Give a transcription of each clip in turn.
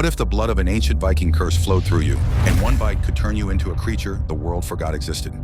What if the blood of an ancient Viking curse flowed through you, and one bite could turn you into a creature the world forgot existed?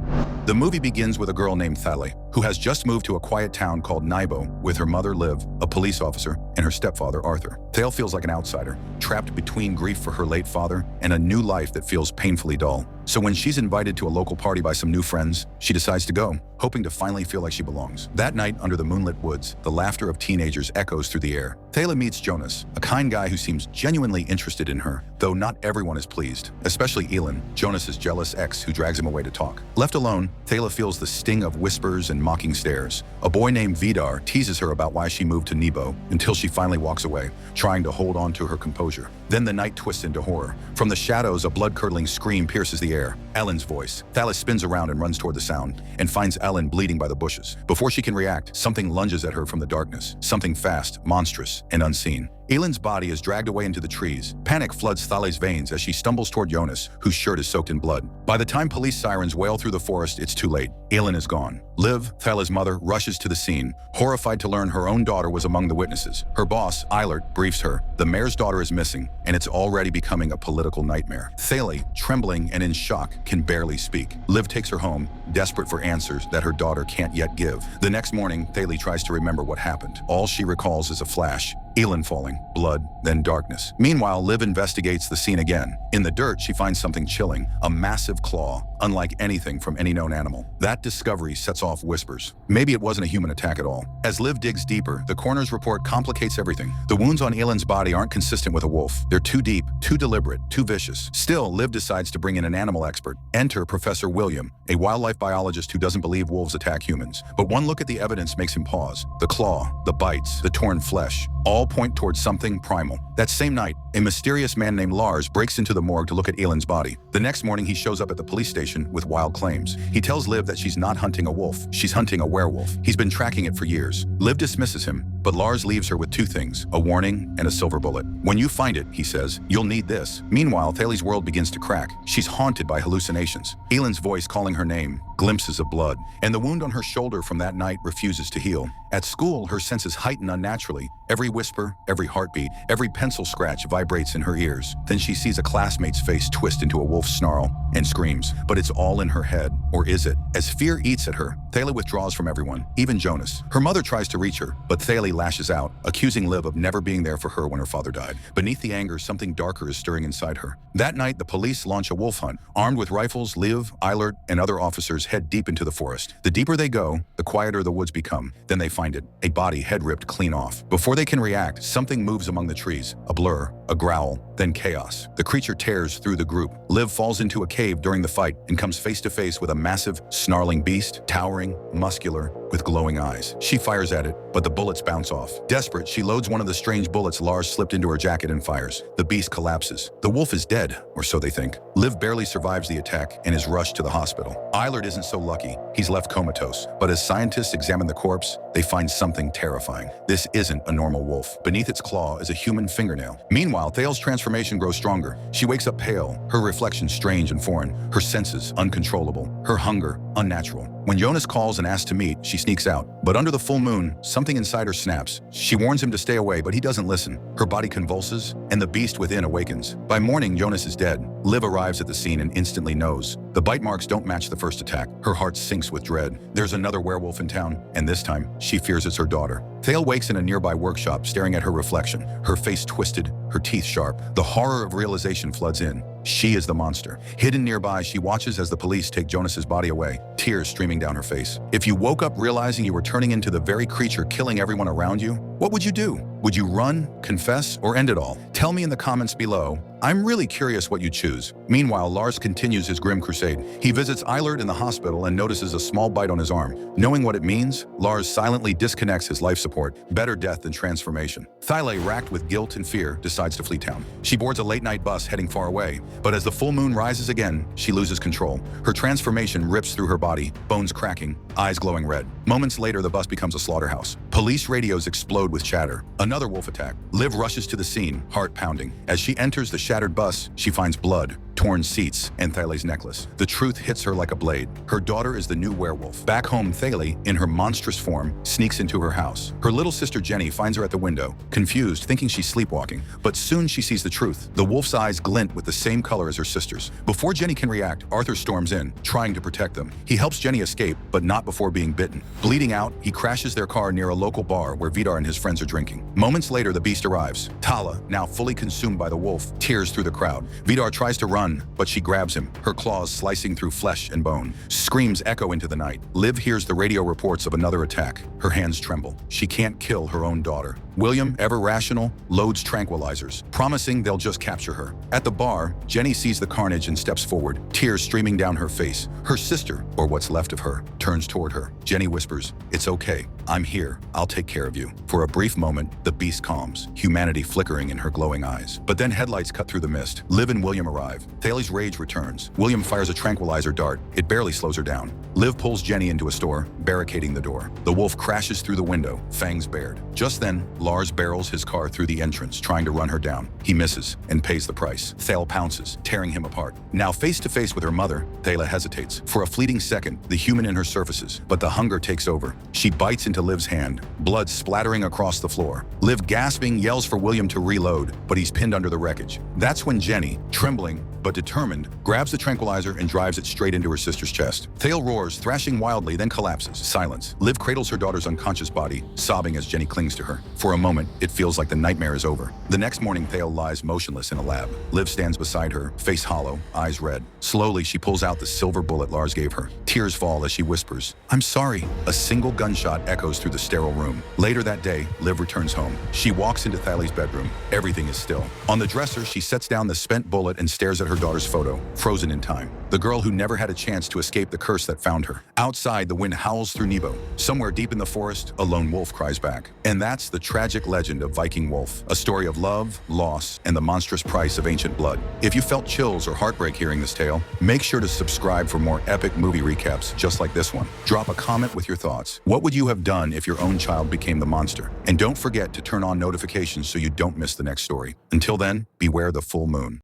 The movie begins with a girl named Thalia, who has just moved to a quiet town called Nybo with her mother Liv, a police officer, and her stepfather Arthur. Thalia feels like an outsider, trapped between grief for her late father and a new life that feels painfully dull. So when she's invited to a local party by some new friends, she decides to go, hoping to finally feel like she belongs. That night, under the moonlit woods, the laughter of teenagers echoes through the air. Thalia meets Jonas, a kind guy who seems genuinely interested in her, though not everyone is pleased, especially Elin, Jonas's jealous ex who drags him away to talk. Left alone, Thalia feels the sting of whispers and mocking stares. A boy named Vidar teases her about why she moved to Nybo until she finally walks away, trying to hold on to her composure. Then the night twists into horror. From the shadows, a blood-curdling scream pierces the air. Ellen's voice. Thalia spins around and runs toward the sound, and finds Ellen bleeding by the bushes. Before she can react, something lunges at her from the darkness. Something fast, monstrous, and unseen. Elin's body is dragged away into the trees. Panic floods Thalia's veins as she stumbles toward Jonas, whose shirt is soaked in blood. By the time police sirens wail through the forest, it's too late. Elin is gone. Liv, Thalia's mother, rushes to the scene, horrified to learn her own daughter was among the witnesses. Her boss, Eilert, briefs her. The mayor's daughter is missing, and it's already becoming a political nightmare. Thalia, trembling and in shock, can barely speak. Liv takes her home, desperate for answers that her daughter can't yet give. The next morning, Thalia tries to remember what happened. All she recalls is a flash. Elin falling, blood, then darkness. Meanwhile, Liv investigates the scene again. In the dirt, she finds something chilling, a massive claw, unlike anything from any known animal. That discovery sets off whispers. Maybe it wasn't a human attack at all. As Liv digs deeper, the coroner's report complicates everything. The wounds on Elin's body aren't consistent with a wolf. They're too deep, too deliberate, too vicious. Still, Liv decides to bring in an animal expert. Enter Professor William, a wildlife biologist who doesn't believe wolves attack humans. But one look at the evidence makes him pause. The claw, the bites, the torn flesh, all point towards something primal. That same night, a mysterious man named Lars breaks into the morgue to look at Elin's body. The next morning, he shows up at the police station with wild claims. He tells Liv that she's not hunting a wolf, she's hunting a werewolf. He's been tracking it for years. Liv dismisses him, but Lars leaves her with two things, a warning and a silver bullet. When you find it, he says, you'll need this. Meanwhile, Thalia's world begins to crack. She's haunted by hallucinations. Elin's voice calling her name, glimpses of blood, and the wound on her shoulder from that night refuses to heal. At school, her senses heighten unnaturally. Every whisper, every heartbeat, every pencil scratch vibrates in her ears. Then she sees a classmate's face twist into a wolf snarl and screams. But it's all in her head, or is it? As fear eats at her, Thalia withdraws from everyone, even Jonas. Her mother tries to reach her, but Thalia lashes out, accusing Liv of never being there for her when her father died. Beneath the anger, something darker is stirring inside her. That night, the police launch a wolf hunt. Armed with rifles, Liv, Eilert, and other officers head deep into the forest. The deeper they go, the quieter the woods become. Then they find it, a body head ripped clean off. Before they can react, something moves among the trees, a blur, a growl, then chaos. The creature tears through the group. Liv falls into a cave during the fight and comes face to face with a massive, snarling beast, towering, muscular, with glowing eyes. She fires at it, but the bullets bounce off. Desperate, she loads one of the strange bullets Lars slipped into her jacket and fires. The beast collapses. The wolf is dead, or so they think. Liv barely survives the attack and is rushed to the hospital. Eilert isn't so lucky. He's left comatose. But as scientists examine the corpse, they find something terrifying. This isn't a normal wolf. Beneath its claw is a human fingernail. Meanwhile, Thalia's transformation grows stronger. She wakes up pale, her reflection strange and foreign, her senses uncontrollable, her hunger unnatural. When Jonas calls and asks to meet, she sneaks out. But under the full moon, something inside her snaps. She warns him to stay away, but he doesn't listen. Her body convulses, and the beast within awakens. By morning, Jonas is dead. Liv arrives at the scene and instantly knows. The bite marks don't match the first attack. Her heart sinks with dread. There's another werewolf in town, and this time, she fears it's her daughter. Thalia wakes in a nearby workshop, staring at her reflection, her face twisted, her teeth sharp. The horror of realization floods in. She is the monster. Hidden nearby, she watches as the police take Jonas's body away, tears streaming down her face. If you woke up realizing you were turning into the very creature killing everyone around you, what would you do? Would you run, confess, or end it all? Tell me in the comments below. I'm really curious what you choose. Meanwhile, Lars continues his grim crusade. He visits Eilert in the hospital and notices a small bite on his arm. Knowing what it means, Lars silently disconnects his life support. Better death than transformation. Thalia, racked with guilt and fear, decides to flee town. She boards a late-night bus heading far away. But as the full moon rises again, she loses control. Her transformation rips through her body, bones cracking, eyes glowing red. Moments later, the bus becomes a slaughterhouse. Police radios explode with chatter. Another wolf attack. Liv rushes to the scene, heart pounding. As she enters the shattered bus, she finds blood, torn seats, and Thaly's necklace. The truth hits her like a blade. Her daughter is the new werewolf. Back home, Thaly, in her monstrous form, sneaks into her house. Her little sister Jenny finds her at the window, confused, thinking she's sleepwalking. But soon she sees the truth. The wolf's eyes glint with the same color as her sister's. Before Jenny can react, Arthur storms in, trying to protect them. He helps Jenny escape, but not before being bitten. Bleeding out, he crashes their car near a local bar where Vidar and his friends are drinking. Moments later, the beast arrives. Tala, now fully consumed by the wolf, tears through the crowd. Vidar tries to run, but she grabs him, her claws slicing through flesh and bone. Screams echo into the night. Liv hears the radio reports of another attack. Her hands tremble. She can't kill her own daughter. William, ever rational, loads tranquilizers, promising they'll just capture her. At the bar, Jenny sees the carnage and steps forward, tears streaming down her face. Her sister, or what's left of her, turns toward her. Jenny whispers, "It's okay. I'm here. I'll take care of you." For a brief moment, the beast calms, humanity flickering in her glowing eyes. But then headlights cut through the mist. Liv and William arrive. Thaly's rage returns. William fires a tranquilizer dart. It barely slows her down. Liv pulls Jenny into a store, barricading the door. The wolf crashes through the window, fangs bared. Just then, Lars barrels his car through the entrance, trying to run her down. He misses and pays the price. Thaly pounces, tearing him apart. Now face to face with her mother, Thaly hesitates. For a fleeting second, the human in her surfaces, but the hunger takes over. She bites into Liv's hand, blood splattering across the floor. Liv, gasping, yells for William to reload, but he's pinned under the wreckage. That's when Jenny, trembling but determined, grabs the tranquilizer and drives it straight into her sister's chest. Thaly roars, thrashing wildly, then collapses. Silence. Liv cradles her daughter's unconscious body, sobbing as Jenny clings to her. For a moment, it feels like the nightmare is over. The next morning, Thaly lies motionless in a lab. Liv stands beside her, face hollow, eyes red. Slowly, she pulls out the silver bullet Lars gave her. Tears fall as she whispers, "I'm sorry." A single gunshot echoes through the sterile room. Later that day, Liv returns home. She walks into Thaly's bedroom. Everything is still. On the dresser, she sets down the spent bullet and stares at her daughter's photo, frozen in time. The girl who never had a chance to escape the curse that found her. Outside, the wind howls through Nebo. Somewhere deep in the forest, a lone wolf cries back. And that's the tragic legend of Viking Wolf, a story of love, loss, and the monstrous price of ancient blood. If you felt chills or heartbreak hearing this tale, make sure to subscribe for more epic movie recaps just like this one. Drop a comment with your thoughts. What would you have done if your own child became the monster? And don't forget to turn on notifications so you don't miss the next story. Until then, beware the full moon.